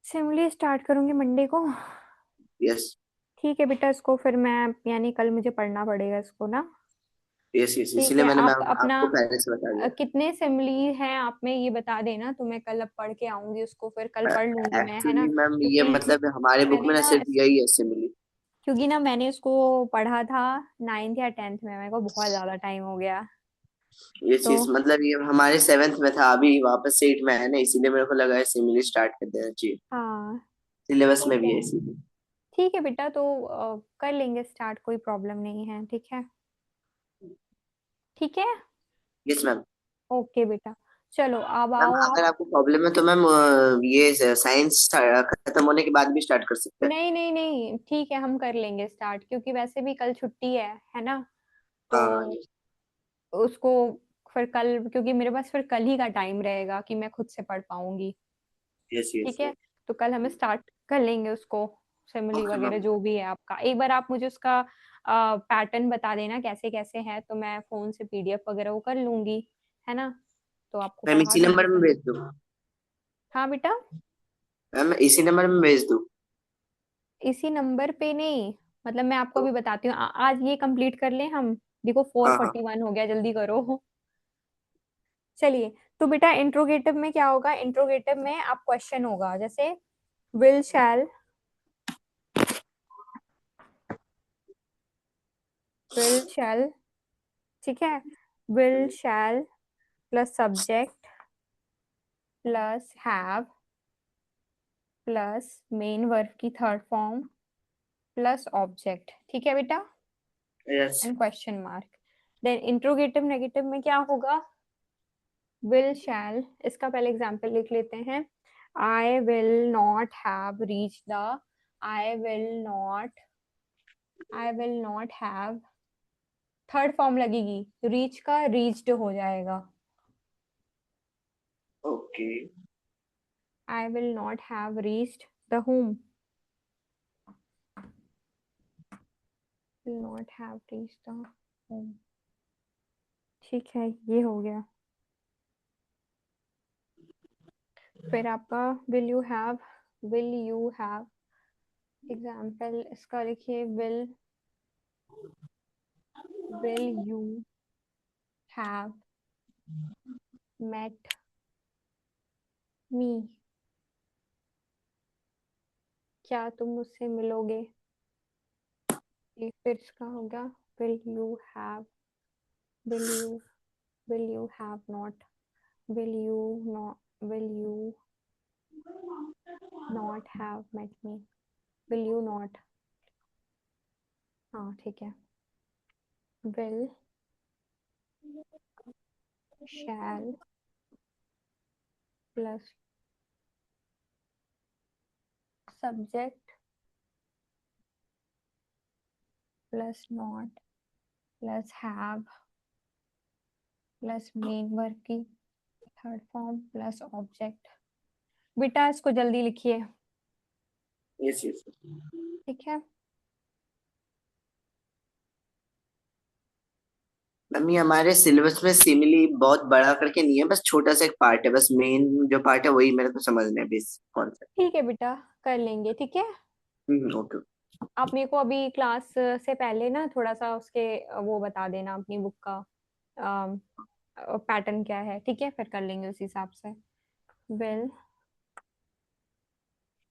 सिमली स्टार्ट करूंगी मंडे को। यस। ठीक है बेटा, इसको फिर मैं, यानी कल मुझे पढ़ना पड़ेगा इसको ना। यस यस, ठीक इसीलिए है, मैंने आप मैम अपना आपको पहले से बता दिया। कितने सिमली हैं आप में ये बता देना, तो मैं कल अब पढ़ के आऊंगी उसको, फिर कल पढ़ लूंगी मैं, है ना, एक्चुअली मैम ये क्योंकि मतलब हमारे बुक मैंने में ना ना सिर्फ यही है सिमिली। क्योंकि ना मैंने इसको पढ़ा था 9th या 10th में, मेरे को बहुत ज्यादा टाइम हो गया। ये तो चीज मतलब ये हमारे सेवेंथ में था, अभी वापस से 8 में है ना, इसीलिए मेरे को लगा है सिमिली स्टार्ट कर देना चाहिए। हाँ, सिलेबस ठीक में भी है। है इसीलिए। ठीक है बेटा, तो कर लेंगे स्टार्ट, कोई प्रॉब्लम नहीं है, ठीक है। ठीक है। Yes ma'am. ओके बेटा, चलो अब मैम आओ आप। अगर आपको प्रॉब्लम है तो मैम ये साइंस खत्म होने के बाद भी स्टार्ट कर सकते हैं। नहीं नहीं नहीं, ठीक है, हम कर लेंगे स्टार्ट, क्योंकि वैसे भी कल छुट्टी है ना। तो हाँ। उसको फिर कल, क्योंकि मेरे पास फिर कल ही का टाइम रहेगा कि मैं खुद से पढ़ पाऊंगी। यस यस ठीक है, यस। तो कल हम स्टार्ट कर लेंगे उसको, सिमिली ओके वगैरह मैम। जो भी है आपका, एक बार आप मुझे उसका पैटर्न बता देना कैसे कैसे है, तो मैं फोन से पीडीएफ वगैरह वो कर लूंगी, है ना, तो आपको मैम पढ़ा इसी दूंगी नंबर में कल। भेज दूँ? हाँ बेटा। मैम इसी नंबर में भेज दूँ? इसी नंबर पे नहीं, मतलब मैं आपको तो अभी बताती हूँ, आज ये कंप्लीट कर लें हम। देखो फोर हाँ हाँ। फोर्टी वन हो गया, जल्दी करो। चलिए, तो बेटा इंट्रोगेटिव में क्या होगा, इंट्रोगेटिव में आप क्वेश्चन होगा जैसे विल शैल, विल शैल, ठीक है, will shall plus subject plus have plus main verb की थर्ड फॉर्म प्लस ऑब्जेक्ट, ठीक है बेटा, yes. And question mark. Then interrogative negative में क्या होगा, विल शैल, इसका पहले एग्जाम्पल लिख लेते हैं। आई will not have reach the, I will not, I will not have, third form लगेगी, रीच का रीच्ड हो जाएगा। Okay. I will not have reached the home, will not have reached the home, ठीक है, ये हो गया। फिर आपका विल यू हैव, एग्जाम्पल इसका लिखिए, will you have met me, क्या तुम मुझसे मिलोगे। ये फिर इसका होगा, will you have, will you, will you have not, will you not, will you not have met me, will you not, हाँ ठीक है, will shall plus subject plus not plus have plus main verb की third form plus object. बेटा इसको जल्दी लिखिए, yes yes. ठीक है। मैम ये हमारे सिलेबस में सिमिली बहुत बड़ा करके नहीं है, बस छोटा सा एक पार्ट है, बस मेन जो पार्ट है वही मेरे को समझना है, बेस कॉन्सेप्ट। ठीक है बेटा, कर लेंगे, ठीक है। ओके। आप मेरे को अभी क्लास से पहले ना थोड़ा सा उसके वो बता देना, अपनी बुक का पैटर्न क्या है, ठीक है, फिर कर लेंगे उस हिसाब से। Will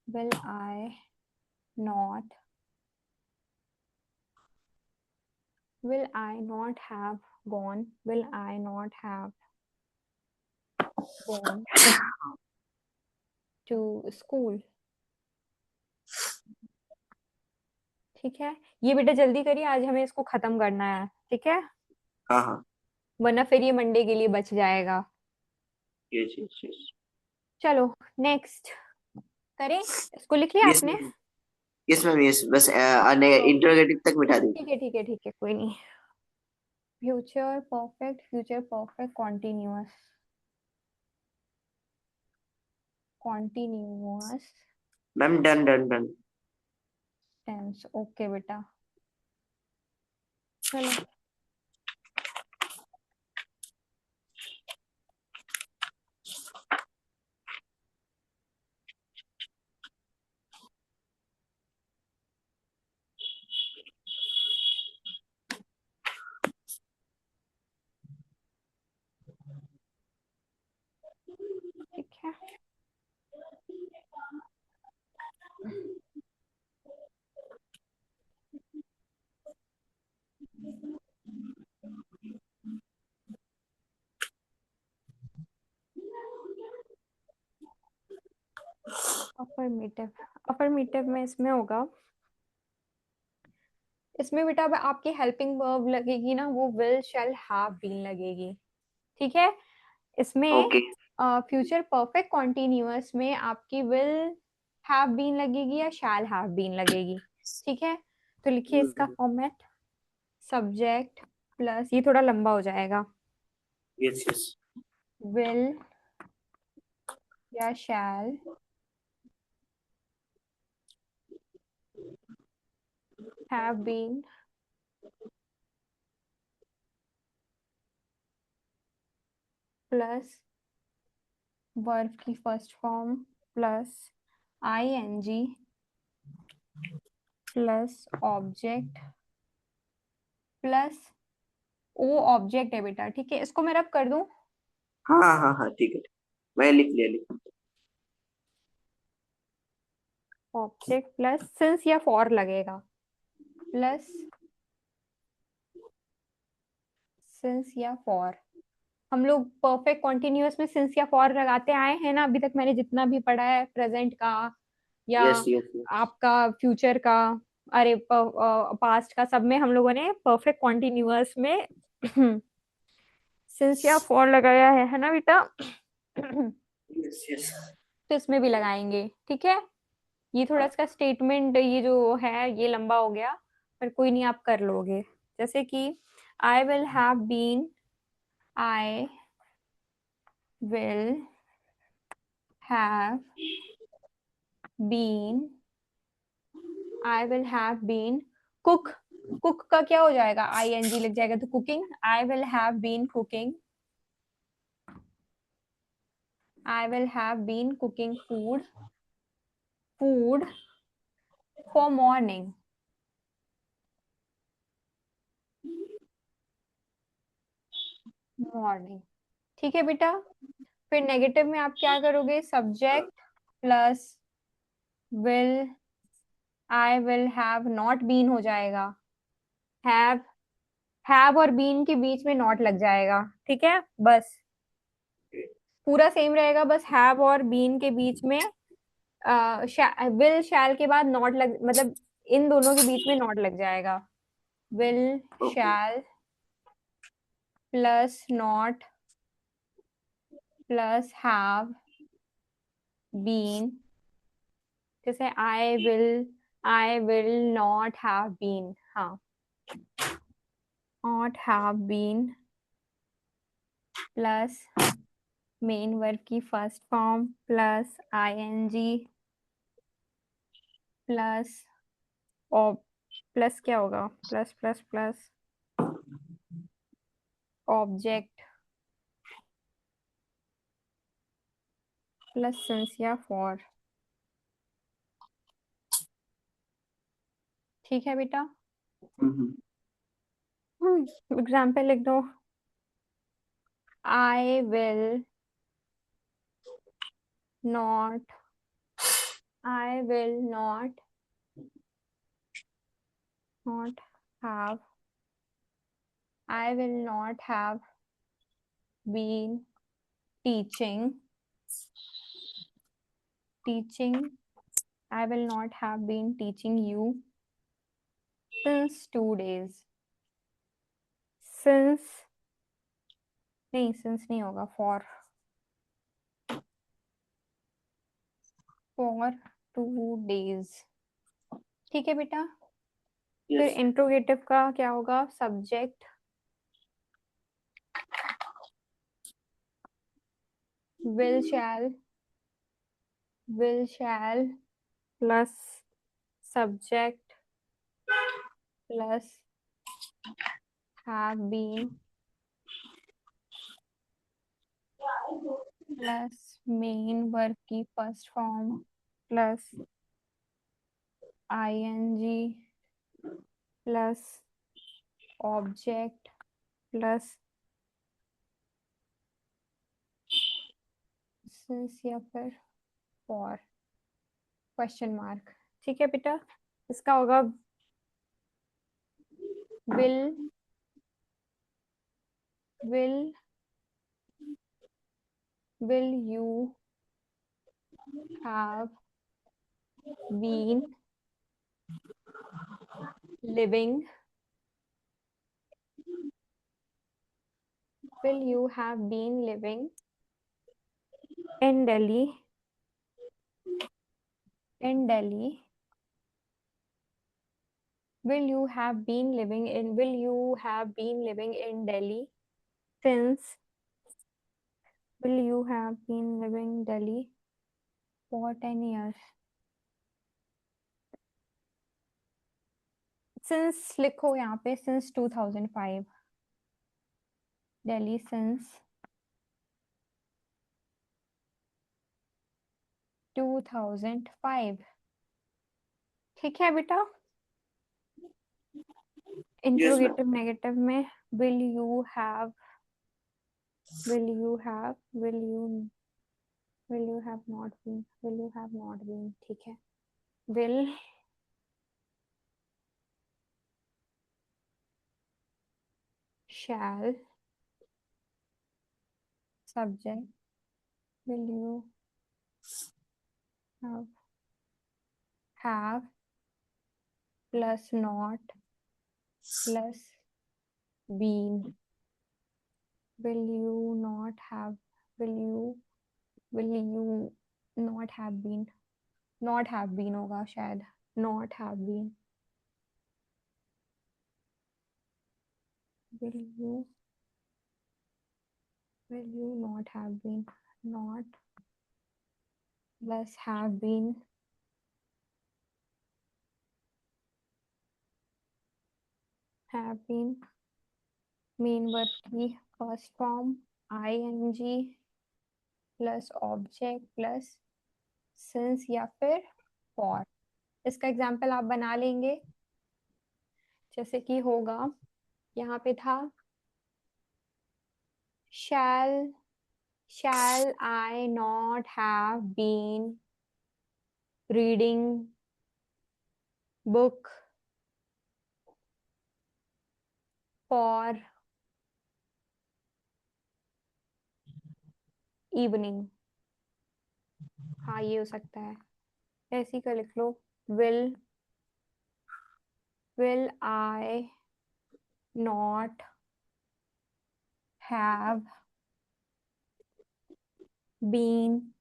will I not, will I not have gone, will I not have gone to school, ठीक है। ये बेटा जल्दी करिए, आज हमें इसको खत्म करना है, ठीक है, हाँ हाँ। वरना फिर ये मंडे के लिए बच जाएगा। Yes yes yes. चलो नेक्स्ट करें, इसको लिख लिया यस आपने। मैम। यस मैम, यस बस तो इंटरोगेटिव तक मिटा दीजिए। ठीक है ठीक है ठीक है, कोई नहीं। Future perfect continuous ma'am done done done. Tense. Okay बेटा, चलो। ठीक है, अफर्मेटिव। अफर्मेटिव में इसमें होगा, इसमें बेटा अब आपकी हेल्पिंग वर्ब लगेगी ना, वो विल शैल हैव बीन लगेगी। ठीक है, इसमें ओके। फ्यूचर परफेक्ट कॉन्टिन्यूअस में आपकी विल हैव बीन लगेगी या शैल हैव बीन लगेगी। ठीक है, तो लिखिए इसका फॉर्मेट, सब्जेक्ट प्लस, ये थोड़ा लंबा हो जाएगा, यस यस। विल या shall have been plus verb की first form plus ING plus object plus O object है बेटा। ठीक है, इसको मैं रब कर दूं, हाँ हाँ हाँ ठीक है, मैं लिख लिया लिख लिया। ऑब्जेक्ट प्लस सिंस या फॉर लगेगा, प्लस सिंस या फॉर। हम लोग परफेक्ट कॉन्टिन्यूअस में सिंस या फॉर लगाते आए हैं ना, अभी तक मैंने जितना भी पढ़ा है, प्रेजेंट का या यस यस यस। आपका फ्यूचर का, अरे पास्ट का, सब में हम लोगों ने परफेक्ट कॉन्टिन्यूअस में सिंस या फॉर लगाया है ना बेटा। तो यस यस। इसमें भी लगाएंगे। ठीक है, ये थोड़ा इसका स्टेटमेंट ये जो है ये लंबा हो गया, पर कोई नहीं, आप कर लोगे। जैसे कि I will have been, I will have been, I will have been cook. Cook का क्या हो जाएगा, आई एन जी लग जाएगा तो cooking. I will have been cooking, I will have been cooking food, food for morning, morning. ठीक है बेटा, फिर नेगेटिव में आप क्या करोगे, subject plus will, I will have not been हो जाएगा, हैव, हैव और बीन के बीच में नॉट लग जाएगा। ठीक है, बस पूरा सेम रहेगा, बस हैव और बीन के बीच में विल शैल के बाद नॉट लग, मतलब इन दोनों के बीच में नॉट लग जाएगा। Will okay. Shall plus not plus have been, जैसे I will not have been, हाँ, not have been plus main verb की first form plus ING plus, और प्लस क्या होगा, plus plus plus object plus since या for. ठीक है बेटा, एग्जाम्पल लिख दो, I will not, I will not have, I will not have been teaching, teaching, I will not have been teaching you since 2 days. Since नहीं, since नहीं होगा, for 2 days। ठीक है बेटा, फिर यस। इंट्रोगेटिव का क्या होगा, subject will shall plus subject plus have been plus main verb की first form plus ing plus object plus since या फिर for क्वेश्चन मार्क। ठीक है बेटा, इसका होगा will will will you have been living will you have been living in Delhi will you have been living in Delhi since will you have been living Delhi for 10 years since लिखो यहाँ पे since 2005 Delhi since 2005। ठीक है बेटा, interrogative negative में will you have will you have not been ठीक है। will shall subject will you have plus not plus been will you not have will you not have been होगा शायद not have been will you not have been not plus have been main verb की first form ing plus object plus since या फिर for। इसका example आप बना लेंगे, जैसे कि होगा यहाँ पे था shall I not have been reading book for evening। हाँ ये हो सकता है, ऐसी का लिख लो will I not have been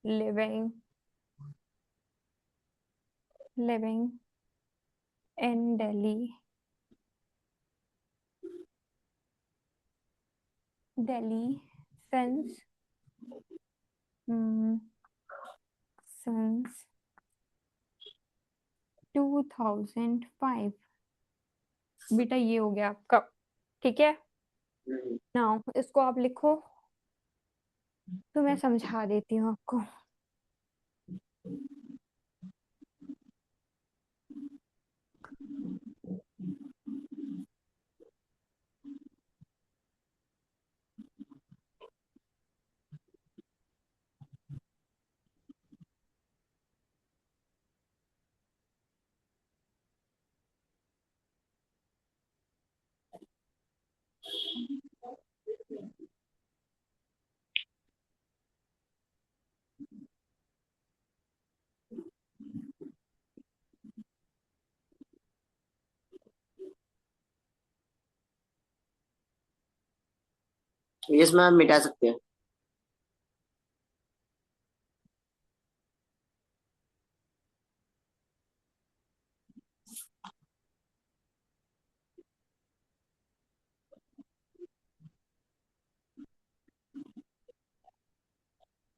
living in Delhi since 2005। बेटा ये हो गया आपका, ठीक है ना। इसको आप लिखो तो मैं समझा देती हूँ आपको। यस मैम, मिटा सकते हैं।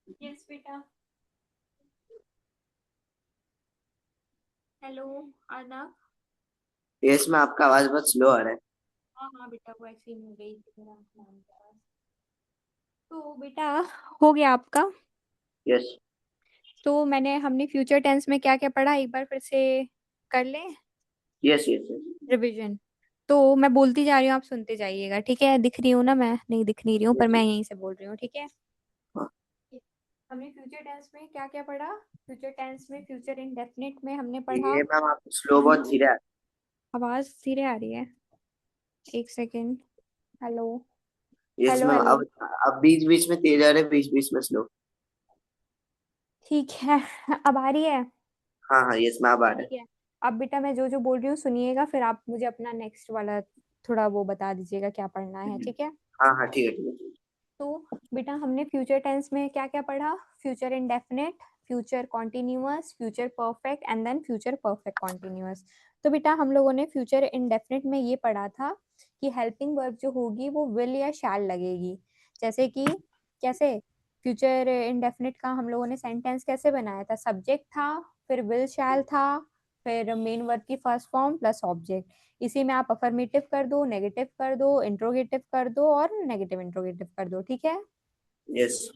यस बेटा। हेलो आदाब। यस मैम, आपका आवाज बहुत स्लो आ रहा है। हाँ हाँ बेटा, वो ऐसे ही मैं गई थी मेरा मैम के पास। तो बेटा, हो गया आपका? यस तो हमने फ्यूचर टेंस में क्या क्या पढ़ा, एक बार फिर से कर लें यस यस यस। रिवीजन। तो मैं बोलती जा रही हूँ, आप सुनते जाइएगा, ठीक है? दिख रही हूँ ना? मैं नहीं दिख नहीं रही हूँ, पर मैं यहीं से बोल रही हूँ, ठीक है? हाँ, हमने फ्यूचर टेंस में क्या क्या पढ़ा? फ्यूचर टेंस में फ्यूचर इंडेफिनिट में हमने पढ़ा। ये मैम आप स्लो बहुत धीरे आ आवाज धीरे आ रही है? एक second. Hello. Yes hello ma'am, hello. अब बीच बीच में तेज आ रहे, बीच बीच में स्लो। ठीक है। अब आ रही है? हाँ हाँ, यस मैम, अब आ रहा ठीक है। है। अब बेटा मैं जो जो बोल रही हूँ सुनिएगा, फिर आप मुझे अपना नेक्स्ट वाला थोड़ा वो बता दीजिएगा क्या पढ़ना है, ठीक है? हाँ हाँ, ठीक है ठीक है। तो बेटा हमने फ्यूचर टेंस में क्या क्या पढ़ा? Future indefinite, future continuous, future perfect and then future perfect continuous. तो बेटा हम लोगों ने फ्यूचर इंडेफिनिट में ये पढ़ा था कि हेल्पिंग वर्ब जो होगी वो विल या शैल लगेगी। जैसे कि कैसे? फ्यूचर इंडेफिनिट का हम लोगों ने सेंटेंस कैसे बनाया था? सब्जेक्ट था, फिर विल शैल था, फिर मेन वर्ब की फर्स्ट फॉर्म प्लस ऑब्जेक्ट। इसी में आप अफर्मेटिव कर दो, नेगेटिव कर दो, इंट्रोगेटिव कर दो और नेगेटिव इंट्रोगेटिव कर दो, ठीक है? यस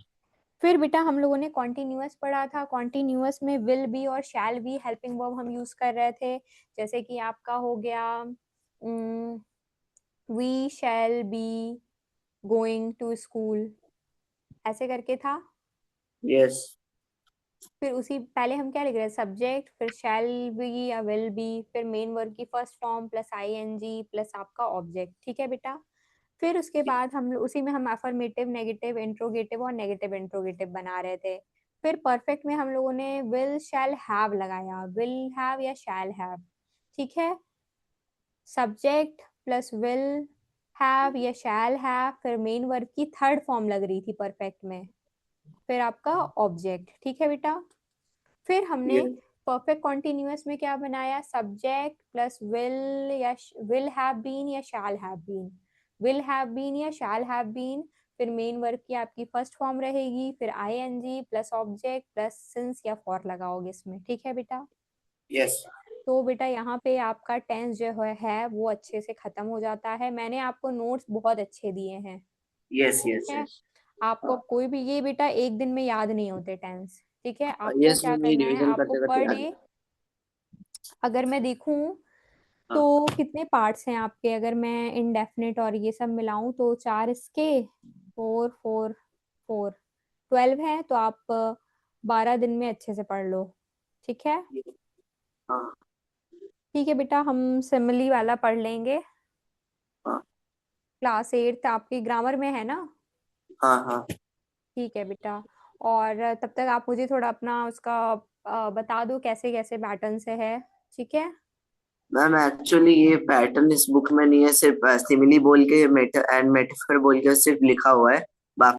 फिर बेटा हम लोगों ने कॉन्टिन्यूअस पढ़ा था। कॉन्टिन्यूअस में विल बी और शैल बी हेल्पिंग वर्ब हम यूज कर रहे थे। जैसे कि आपका हो गया we shall be going to school, ऐसे करके था। यस फिर उसी पहले हम क्या लिख रहे हैं? सब्जेक्ट, फिर शैल बी या विल बी, फिर मेन वर्ब की first form plus ING plus आपका ऑब्जेक्ट, ठीक है बेटा? फिर उसके बाद हम उसी में हम अफर्मेटिव, नेगेटिव इंट्रोगेटिव और नेगेटिव इंट्रोगेटिव बना रहे थे। फिर परफेक्ट में हम लोगों ने विल शैल हैव लगाया, विल हैव या शैल हैव, ठीक है? सब्जेक्ट प्लस विल हैव या शैल हैव, फिर मेन वर्ब की थर्ड फॉर्म लग रही थी परफेक्ट में, फिर आपका ऑब्जेक्ट, ठीक है बेटा? फिर हमने यस परफेक्ट कॉन्टिन्यूअस में क्या बनाया? सब्जेक्ट प्लस विल या विल हैव बीन या shall have been, will have been या शैल हैव बीन, फिर मेन वर्ब की आपकी फर्स्ट फॉर्म रहेगी, फिर ING plus object plus since या फॉर लगाओगे इसमें, ठीक है बेटा? यस तो बेटा यहाँ पे आपका टेंस जो है वो अच्छे से खत्म हो जाता है। मैंने आपको नोट्स बहुत अच्छे दिए हैं, यस ठीक यस है? यस। आपको अब कोई भी ये बेटा एक दिन में याद नहीं होते टेंस, ठीक है? आपको यस क्या मैम, ये करना है? रिवीजन आपको करते करते पर याद है। डे, अगर मैं देखूं हाँ तो कितने पार्ट्स हैं आपके? अगर मैं इनडेफिनिट और ये सब मिलाऊं तो चार इसके, फोर फोर फोर, 12 है। तो आप 12 दिन में अच्छे से पढ़ लो, ठीक है? हाँ ठीक है बेटा, हम सिमिली वाला पढ़ लेंगे। हाँ क्लास 8 आपकी ग्रामर में है ना? हाँ हाँ। ठीक है बेटा। और तब तक आप मुझे थोड़ा अपना उसका बता दो कैसे कैसे पैटर्न से है, ठीक है? मैम एक्चुअली ये पैटर्न इस बुक में नहीं है, सिर्फ सिमिली बोल के मेटा एंड मेटाफर बोल के सिर्फ लिखा हुआ है।